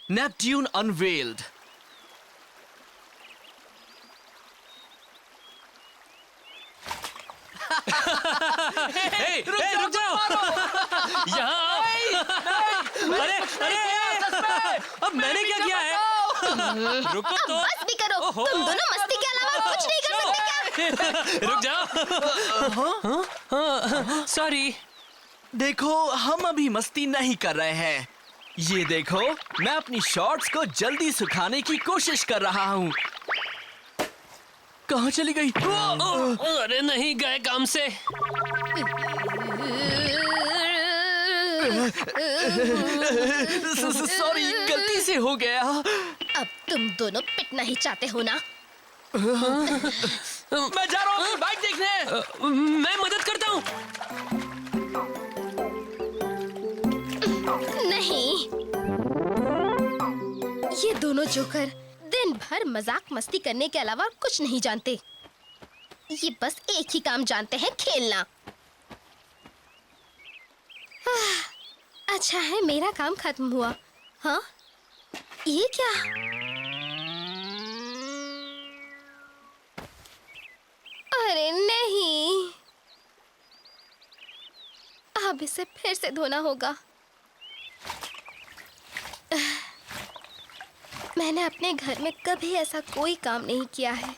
Neptune unveiled. हे, रुक जाओ। यहाँ अरे अब मैंने क्या किया है? रुको तो। बस भी करो। तुम दोनों मस्ती के अलावा कुछ नहीं कर सकते क्या? रुक जाओ। सॉरी। देखो, हम अभी मस्ती नहीं कर रहे हैं। ये देखो, मैं अपनी शॉर्ट्स को जल्दी सुखाने की कोशिश कर रहा हूँ। कहाँ चली गई? अरे नहीं गए काम से। सॉरी, गलती से हो गया। अब तुम दोनों पिटना ही चाहते हो ना? मैं जा रहा हूँ बाइक देखने। मैं मदद करता हूँ। नहीं, ये दोनों जोकर दिन भर मजाक मस्ती करने के अलावा कुछ नहीं जानते। ये बस एक ही काम जानते हैं, खेलना। अच्छा है मेरा काम खत्म हुआ। हाँ, ये क्या? अरे नहीं, अब इसे फिर से धोना होगा। मैंने अपने घर में कभी ऐसा कोई काम नहीं किया है।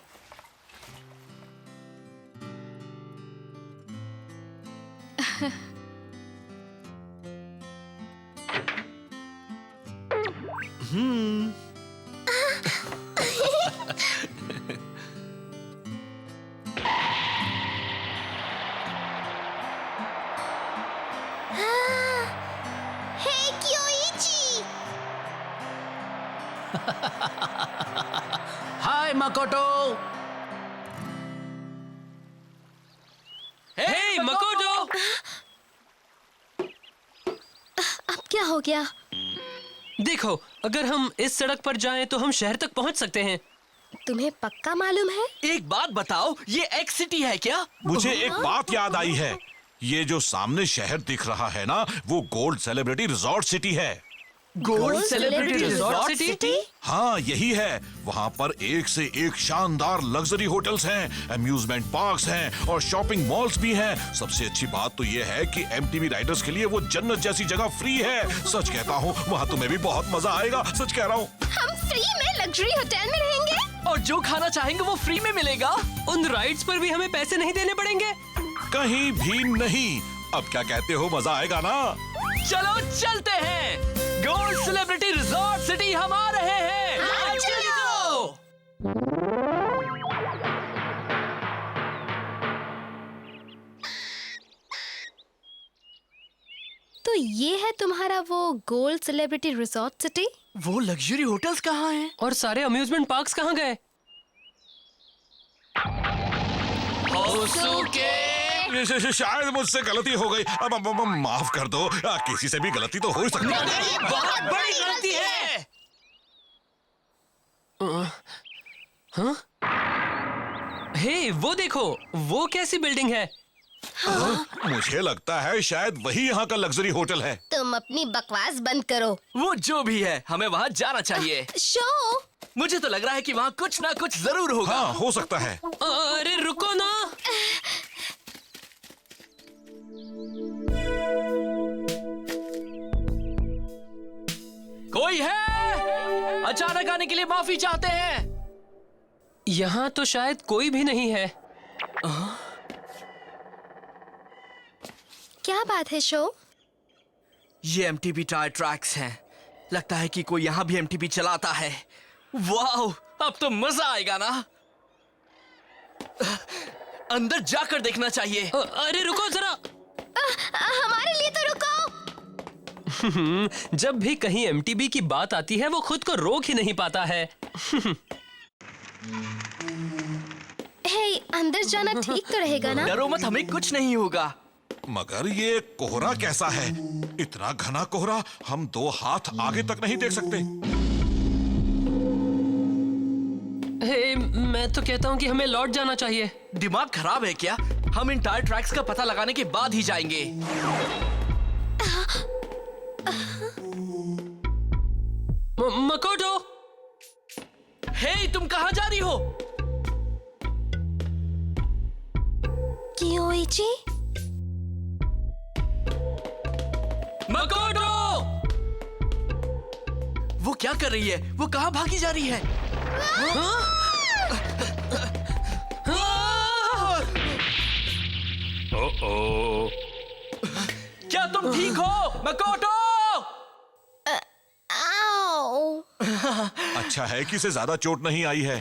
हे क्योइची! हाय मकोटो। हे मकोटो। अब क्या हो गया? देखो, अगर हम इस सड़क पर जाएं तो हम शहर तक पहुंच सकते हैं। तुम्हें पक्का मालूम है? एक बात बताओ, ये एक्स सिटी है क्या? मुझे एक बात याद आई है। ये जो सामने शहर दिख रहा है ना, वो गोल्ड सेलिब्रिटी रिजॉर्ट सिटी है। Gold celebrity resort city? हाँ, यही है। वहाँ पर एक से एक शानदार लग्जरी होटल्स हैं, अम्यूजमेंट पार्क्स हैं और शॉपिंग मॉल्स भी हैं। सबसे अच्छी बात तो ये है कि एमटीवी राइडर्स के लिए वो जन्नत जैसी जगह फ्री है। सच कहता हूँ, वहाँ तुम्हें भी बहुत मजा आएगा। सच कह रहा हूँ। हम फ्री में लग्जरी होटल में रहेंगे और जो खाना चाहेंगे वो फ्री में मिलेगा। उन राइड्स पर भी हमें पैसे नहीं देने पड़ेंगे। कहीं भी नहीं। अब क्या कहते हो, मजा आएगा ना? चलो चलते हैं। गोल्ड सेलिब्रिटी रिजॉर्ट सिटी हम आ रहे हैं। हाँ, चलो। तो ये है तुम्हारा वो गोल्ड सेलिब्रिटी रिजॉर्ट सिटी? वो लग्जरी होटल्स कहाँ हैं? और सारे अम्यूजमेंट पार्क्स कहाँ गए? शायद मुझसे गलती हो गई। अब माफ कर दो। किसी से भी गलती तो हो ही सकती है। ये बहुत बड़ी गलती है। हाँ? हे, वो देखो, वो कैसी बिल्डिंग है? मुझे लगता है शायद वही यहाँ का लग्जरी होटल है। तुम अपनी बकवास बंद करो। वो जो भी है, हमें वहाँ जाना चाहिए। शो, मुझे तो लग रहा है कि वहाँ कुछ ना कुछ जरूर होगा। हाँ, हो सकता है। अरे रुको ना। कोई है? अचानक आने के लिए माफी चाहते हैं। यहाँ तो शायद कोई भी नहीं है। क्या बात है शो? ये एमटीबी टायर ट्रैक्स हैं। लगता है कि कोई यहाँ भी एमटीबी चलाता है। वाह, अब तो मजा आएगा ना। अंदर जाकर देखना चाहिए। अरे रुको जरा। हमारे लिए तो रुको। जब भी कहीं एमटीबी की बात आती है वो खुद को रोक ही नहीं पाता है। हे, अंदर जाना ठीक तो रहेगा ना? डरो मत, हमें कुछ नहीं होगा। मगर ये कोहरा कैसा है? इतना घना कोहरा, हम 2 हाथ आगे तक नहीं देख सकते। हे, मैं तो कहता हूँ कि हमें लौट जाना चाहिए। दिमाग खराब है क्या? हम इन टायर ट्रैक्स का पता लगाने के बाद ही जाएंगे। तुम कहाँ जा रही हो? कियोइची? मकोटो! वो क्या कर रही है? वो कहाँ भागी जा रही है? क्या तुम ठीक हो, मकोटो? आओ! अच्छा है कि इसे ज्यादा चोट नहीं आई है।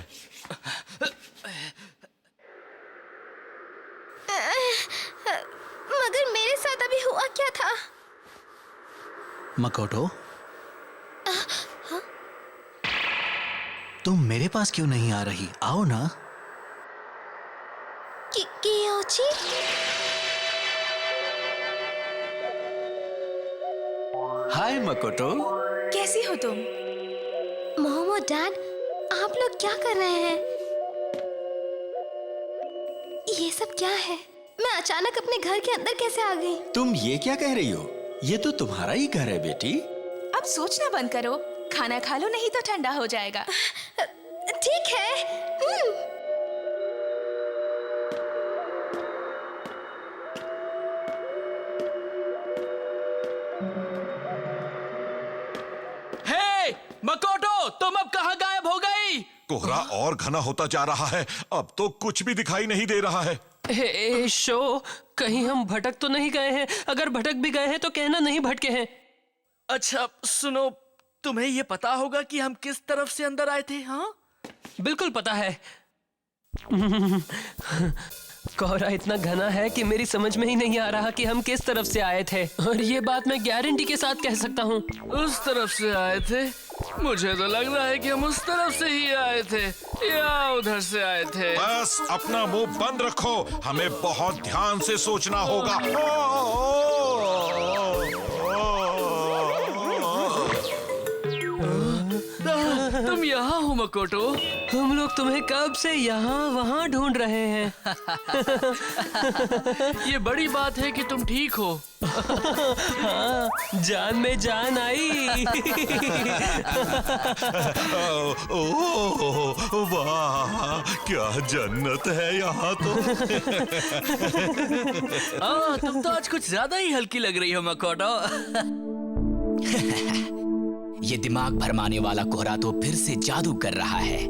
मगर मेरे साथ अभी हुआ क्या था? मकोटो, तुम मेरे पास क्यों नहीं आ रही? आओ ना। कियोची? हाय मकोटो। कैसी हो तुम? मोमो डैड, आप लोग क्या कर रहे हैं? ये सब क्या है? मैं अचानक अपने घर के अंदर कैसे आ गई? तुम ये क्या कह रही हो? ये तो तुम्हारा ही घर है बेटी। अब सोचना बंद करो, खाना खा लो नहीं तो ठंडा हो जाएगा। ठीक है। हे, मकोटो, तुम अब कहाँ गायब हो गई? कोहरा और घना होता जा रहा है। अब तो कुछ भी दिखाई नहीं दे रहा है। हे शो, कहीं हम भटक तो नहीं गए हैं? अगर भटक भी गए हैं तो कहना नहीं भटके हैं। अच्छा सुनो, तुम्हें ये पता होगा कि हम किस तरफ से अंदर आए थे? हाँ, बिल्कुल पता है। कोहरा इतना घना है कि मेरी समझ में ही नहीं आ रहा कि हम किस तरफ से आए थे, और ये बात मैं गारंटी के साथ कह सकता हूँ। उस तरफ से आए थे? मुझे तो लग रहा है कि हम उस तरफ से ही आए थे या उधर से आए थे। बस अपना मुंह बंद रखो, हमें बहुत ध्यान से सोचना होगा। तुम यहाँ हो मकोटो? हम लोग तुम्हें कब से यहाँ वहाँ ढूंढ रहे हैं। ये बड़ी बात है कि तुम ठीक हो। हाँ, जान में जान आई। ओह वाह, क्या जन्नत है यहाँ तो। तुम तो आज कुछ ज्यादा ही हल्की लग रही हो मकोटो। ये दिमाग भरमाने वाला कोहरा तो फिर से जादू कर रहा है।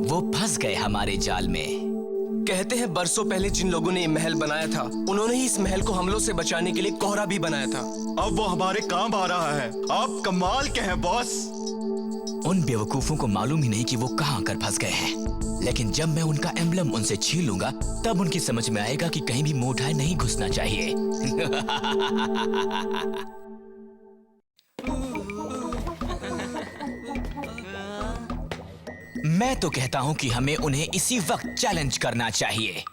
वो फंस गए हमारे जाल में। कहते हैं बरसों पहले जिन लोगों ने ये महल बनाया था, उन्होंने ही इस महल को हमलों से बचाने के लिए कोहरा भी बनाया था। अब वो हमारे काम आ रहा है। आप कमाल के हैं बॉस। उन बेवकूफों को मालूम ही नहीं कि वो कहाँ आकर फंस गए हैं। लेकिन जब मैं उनका एम्बलम उनसे छीन लूंगा, तब उनकी समझ में आएगा कि कहीं भी मुंह उठाए नहीं घुसना चाहिए। मैं तो कहता हूं कि हमें उन्हें इसी वक्त चैलेंज करना चाहिए।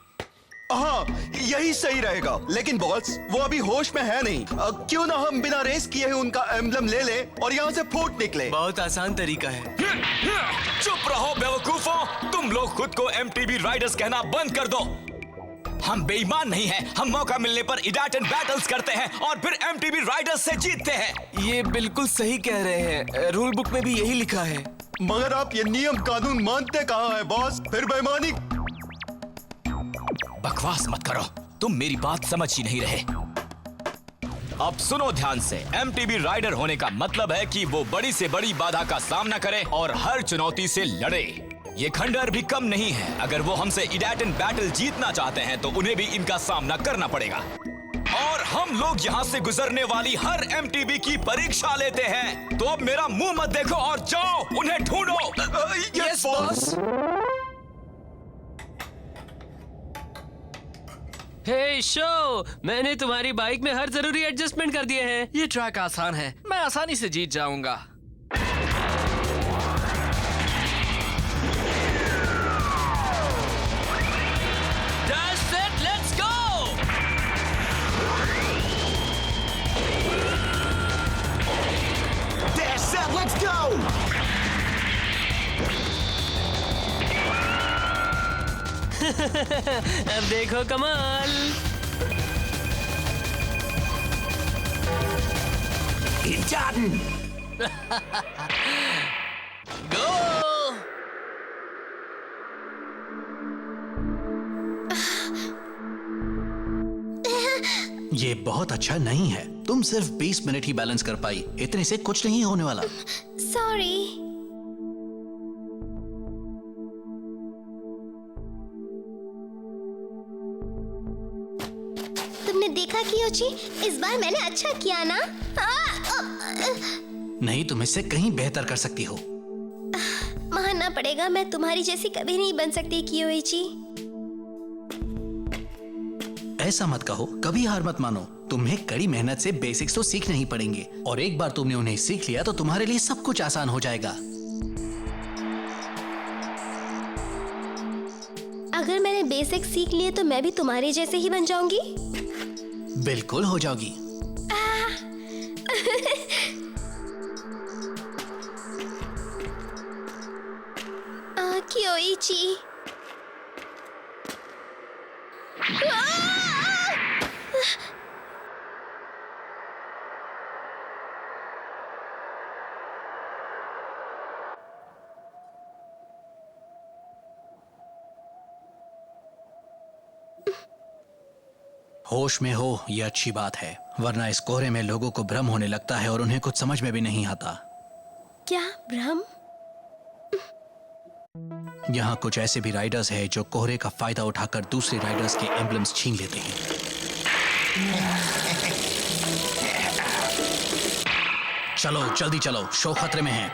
हाँ, यही सही रहेगा। लेकिन बॉस, वो अभी होश में है नहीं। क्यों ना हम बिना रेस किए ही उनका एम्बलम ले ले और यहाँ से फूट निकले। बहुत आसान तरीका है। चुप रहो बेवकूफों, तुम लोग खुद को एमटीबी राइडर्स कहना बंद कर दो। हम बेईमान नहीं हैं, हम मौका मिलने पर इडाटन बैटल्स करते हैं और फिर एमटीबी राइडर्स से जीतते हैं। ये बिल्कुल सही कह रहे हैं, रूल बुक में भी यही लिखा है। मगर आप ये नियम कानून मानते कहाँ हैं बॉस? फिर बेईमानी। बकवास मत करो, तुम मेरी बात समझ ही नहीं रहे। अब सुनो ध्यान से, एमटीबी राइडर होने का मतलब है कि वो बड़ी से बड़ी बाधा का सामना करे और हर चुनौती से लड़े। ये खंडहर भी कम नहीं है। अगर वो हमसे इडाटन बैटल जीतना चाहते हैं तो उन्हें भी इनका सामना करना पड़ेगा। और हम लोग यहाँ से गुजरने वाली हर एमटीबी की परीक्षा लेते हैं। तो अब मेरा मुंह मत देखो और जाओ उन्हें ढूंढो। Yes boss. हे शो, मैंने तुम्हारी बाइक में हर जरूरी एडजस्टमेंट कर दिए हैं। ये ट्रैक आसान है, मैं आसानी से जीत जाऊंगा। That's it, let's go! That's it, let's go! अब देखो कमाल। Go! ये बहुत अच्छा नहीं है। तुम सिर्फ 20 मिनट ही बैलेंस कर पाई, इतने से कुछ नहीं होने वाला। सॉरी। तुमने देखा कियोची, इस बार मैंने अच्छा किया ना? नहीं, तुम इससे कहीं बेहतर कर सकती हो। मानना पड़ेगा, मैं तुम्हारी जैसी कभी नहीं बन सकती कियोची। ऐसा मत कहो, कभी हार मत मानो। तुम्हें कड़ी मेहनत से बेसिक्स तो सीखने ही पड़ेंगे, और एक बार तुमने उन्हें सीख लिया तो तुम्हारे लिए सब कुछ आसान हो जाएगा। अगर मैंने बेसिक सीख लिए तो मैं भी तुम्हारे जैसे ही बन जाऊंगी? बिल्कुल हो जाओगी। कियोची। होश में हो यह अच्छी बात है, वरना इस कोहरे में लोगों को भ्रम होने लगता है और उन्हें कुछ समझ में भी नहीं आता। क्या भ्रम? यहाँ कुछ ऐसे भी राइडर्स हैं जो कोहरे का फायदा उठाकर दूसरे राइडर्स के एम्बलम्स छीन लेते हैं। चलो जल्दी चलो, शो खतरे में है।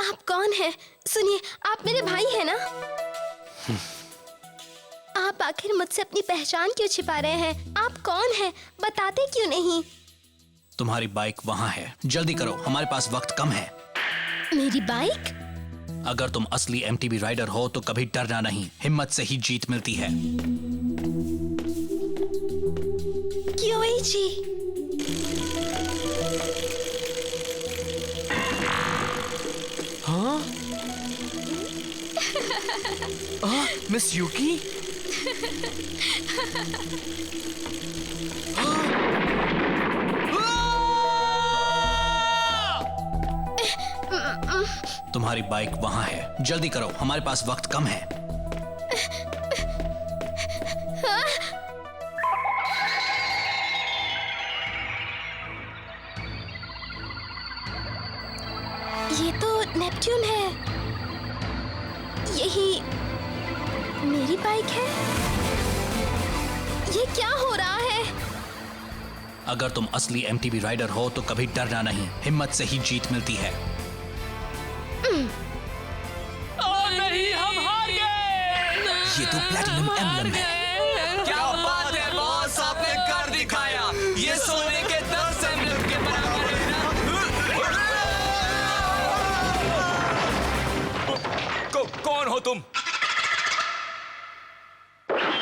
आप कौन हैं? सुनिए, आप मेरे भाई हैं ना? आप आखिर मुझसे अपनी पहचान क्यों छिपा रहे हैं? आप कौन हैं? बताते क्यों नहीं? तुम्हारी बाइक वहाँ है, जल्दी करो, हमारे पास वक्त कम है। मेरी बाइक? अगर तुम असली एमटीबी राइडर हो तो कभी डरना नहीं, हिम्मत से ही जीत मिलती है। कियोची। हाँ? मिस यूकी? तुम्हारी बाइक वहाँ है, जल्दी करो, हमारे पास वक्त कम है। ये तो नेपट्यून है। यही मेरी बाइक है। ये क्या हो रहा है? अगर तुम असली एमटीबी राइडर हो तो कभी डरना नहीं, हिम्मत से ही जीत मिलती है। नहीं, हम हार गए। ये तो प्लैटिनम एम्बलम है। क्या बात है बॉस, आपने कर दिखाया। ये सोने के 10 एम्बलम के बराबर है ना? कौन हो तुम?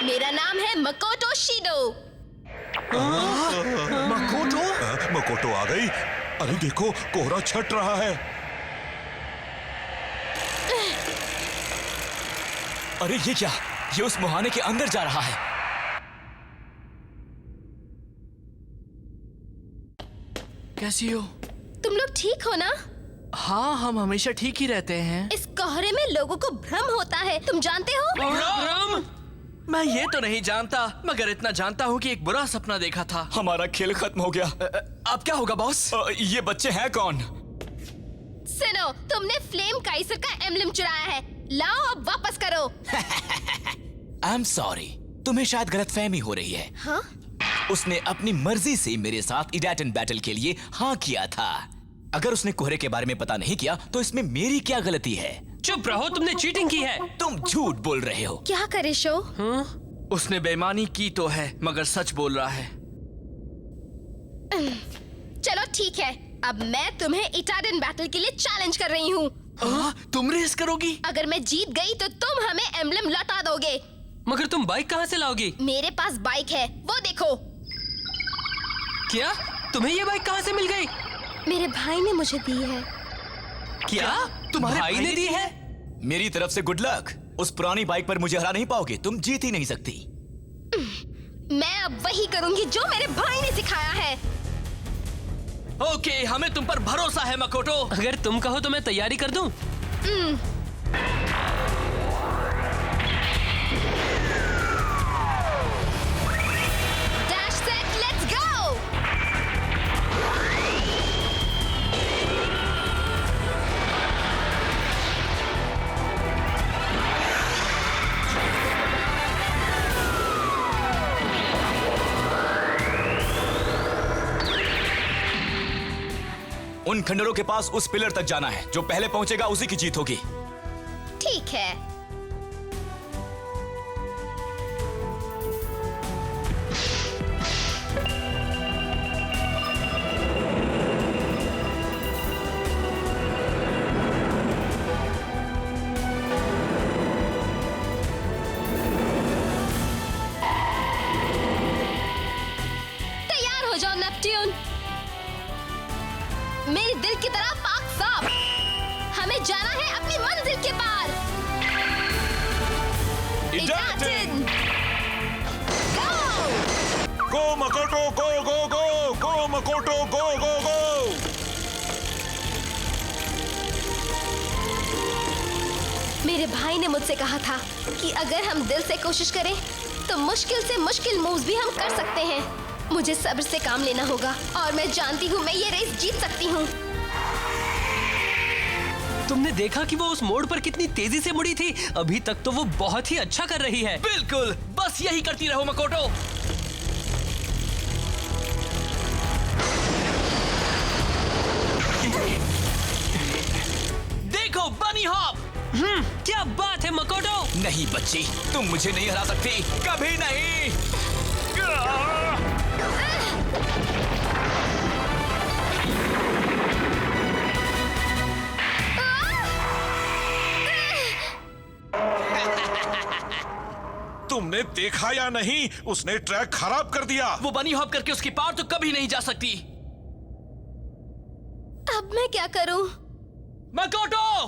मेरा नाम है मकोटो शिडो। मकोटो आ गई। अरे देखो, कोहरा छट रहा है। अरे ये क्या? ये उस मुहाने के अंदर जा रहा है। कैसी हो? तुम लोग ठीक हो ना? हाँ, हम हमेशा ठीक ही रहते हैं। इस कोहरे में लोगों को भ्रम होता है, तुम जानते हो? भ्रम? मैं ये तो नहीं जानता, मगर इतना जानता हूँ कि एक बुरा सपना देखा था। हमारा खेल खत्म हो गया। अब क्या होगा बॉस? ये बच्चे हैं कौन? सुनो, तुमने फ्लेम काइसर का एम्बलम चुराया है। लाओ अब वापस करो। आई एम सॉरी, तुम्हें शायद गलतफहमी हो रही है। हाँ? उसने अपनी मर्जी से मेरे साथ इडेटन बैटल के लिए हाँ किया था। अगर उसने कोहरे के बारे में पता नहीं किया तो इसमें मेरी क्या गलती है? चुप रहो, तुमने चीटिंग की है। तुम झूठ बोल रहे हो। क्या करे शो? उसने बेईमानी की तो है, मगर सच बोल रहा है। चलो ठीक है, अब मैं तुम्हें इटाडन बैटल के लिए चैलेंज कर रही हूँ। तुम रेस करोगी? अगर मैं जीत गई तो तुम हमें एम्बलम लौटा दोगे। मगर तुम बाइक कहाँ से लाओगी? मेरे पास बाइक है, वो देखो। क्या? तुम्हें ये बाइक कहाँ से मिल गई? मेरे भाई ने मुझे दी है। क्या? तुम्हारे भाई ने दी है? मेरी तरफ से गुड लक। उस पुरानी बाइक पर मुझे हरा नहीं पाओगे, तुम जीत ही नहीं सकती। मैं अब वही करूंगी जो मेरे भाई ने सिखाया है। ओके, हमें तुम पर भरोसा है मकोटो। अगर तुम कहो तो मैं तैयारी कर दूं। डैश सेट उन खंडरों के पास उस पिलर तक जाना है। जो पहले पहुंचेगा उसी की जीत होगी। ठीक है। तैयार हो जाओ नेपट्यून। मेरे दिल की तरह पाक साफ। हमें जाना है अपनी मंजिल के पार। इटाटन, गो मकोटो गो गो गो, गो मकोटो गो गो गो। मेरे भाई ने मुझसे कहा था कि अगर हम दिल से कोशिश करें तो मुश्किल से मुश्किल मूव्स भी हम कर सकते हैं। मुझे सब्र से काम लेना होगा और मैं जानती हूँ मैं ये रेस जीत सकती हूँ। तुमने देखा कि वो उस मोड़ पर कितनी तेजी से मुड़ी थी? अभी तक तो वो बहुत ही अच्छा कर रही है। बिल्कुल, बस यही करती रहो मकोटो। देखो बनी हॉप। क्या बात है मकोटो। नहीं बच्ची, तुम मुझे नहीं हरा सकती, कभी नहीं। तुमने देखा या नहीं, उसने ट्रैक खराब कर दिया। वो बनी हॉप करके उसकी पार तो कभी नहीं जा सकती। अब मैं क्या करूँ? मकोटो,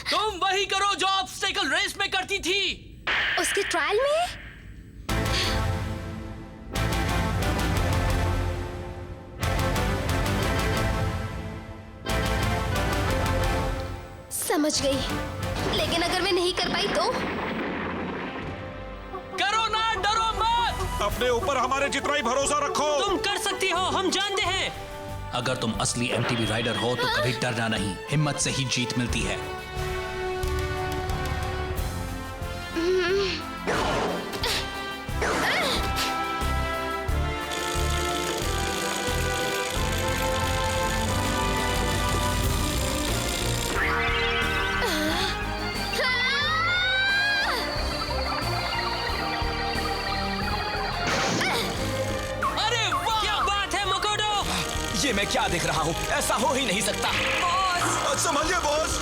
तुम वही करो जो ऑब्स्टेकल रेस में करती थी। उसके ट्रायल में? समझ गई, लेकिन अगर मैं नहीं कर पाई तो? करो ना, डरो मत। अपने ऊपर हमारे जितना ही भरोसा रखो। तुम कर सकती हो, हम जानते हैं। अगर तुम असली एमटीवी राइडर हो तो कभी डरना नहीं, हिम्मत से ही जीत मिलती है। अरे वाह! क्या बात है मकोटो। ये मैं क्या देख रहा हूँ? ऐसा हो ही नहीं सकता। संभालिए बॉस।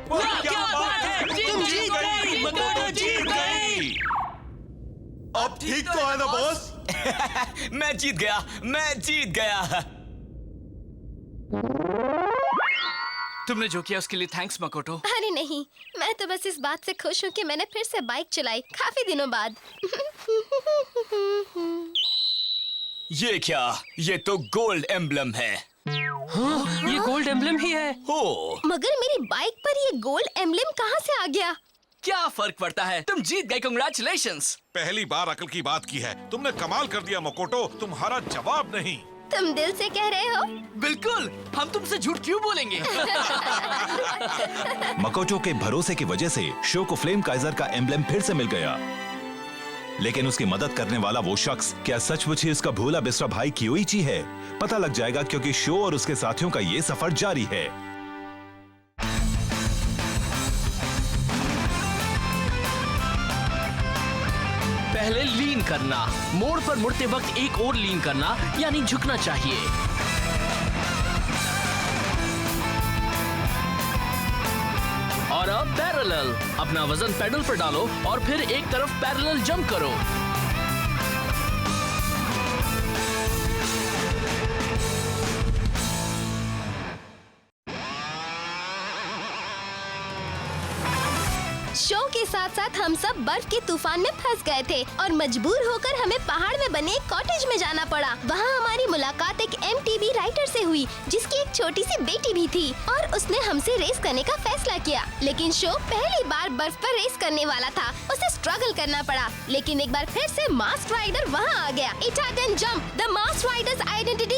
वाह, क्या बात है। तुम जीत गई, मकोटो जीत गई। अब ठीक तो है ना बॉस? मैं जीत गया, मैं जीत गया। तुमने जो किया उसके लिए थैंक्स मकोटो। अरे नहीं, मैं तो बस इस बात से खुश हूँ कि मैंने फिर से बाइक चलाई काफी दिनों बाद। ये क्या? ये तो गोल्ड एम्बलम है। हाँ, ये गोल्ड एम्बलम ही है। हो, मगर मेरी बाइक पर ये गोल्ड एम्बलम कहाँ से आ गया? क्या फर्क पड़ता है, तुम जीत गए, कांग्रेचुलेशंस। पहली बार अकल की बात की है। तुमने कमाल कर दिया मकोटो, तुम्हारा जवाब नहीं। तुम दिल से कह रहे हो? बिल्कुल, हम तुमसे झूठ क्यों बोलेंगे? मकोटो के भरोसे की वजह से शो को फ्लेम काइजर का एम्बलम फिर से मिल गया। लेकिन उसकी मदद करने वाला वो शख्स क्या सचमुच ही उसका भोला बिसरा भाई कियोइची है? पता लग जाएगा, क्योंकि शो और उसके साथियों का ये सफर जारी है। पहले लीन करना, मोड़ पर मुड़ते वक्त एक और लीन करना, यानी झुकना चाहिए। और अब पैरेलल, अपना वजन पेडल पर डालो और फिर एक तरफ पैरेलल जंप करो। शो के साथ साथ हम सब बर्फ के तूफान में फंस गए थे और मजबूर होकर हमें पहाड़ में बने एक कॉटेज में जाना पड़ा। वहाँ हमारी मुलाकात एक एमटीवी राइडर से हुई जिसकी एक छोटी सी बेटी भी थी और उसने हमसे रेस करने का फैसला किया। लेकिन शो पहली बार बर्फ पर रेस करने वाला था, उसे स्ट्रगल करना पड़ा। लेकिन एक बार फिर से मास्क राइडर वहाँ आ गया। इटाटन jump, the mask rider's identity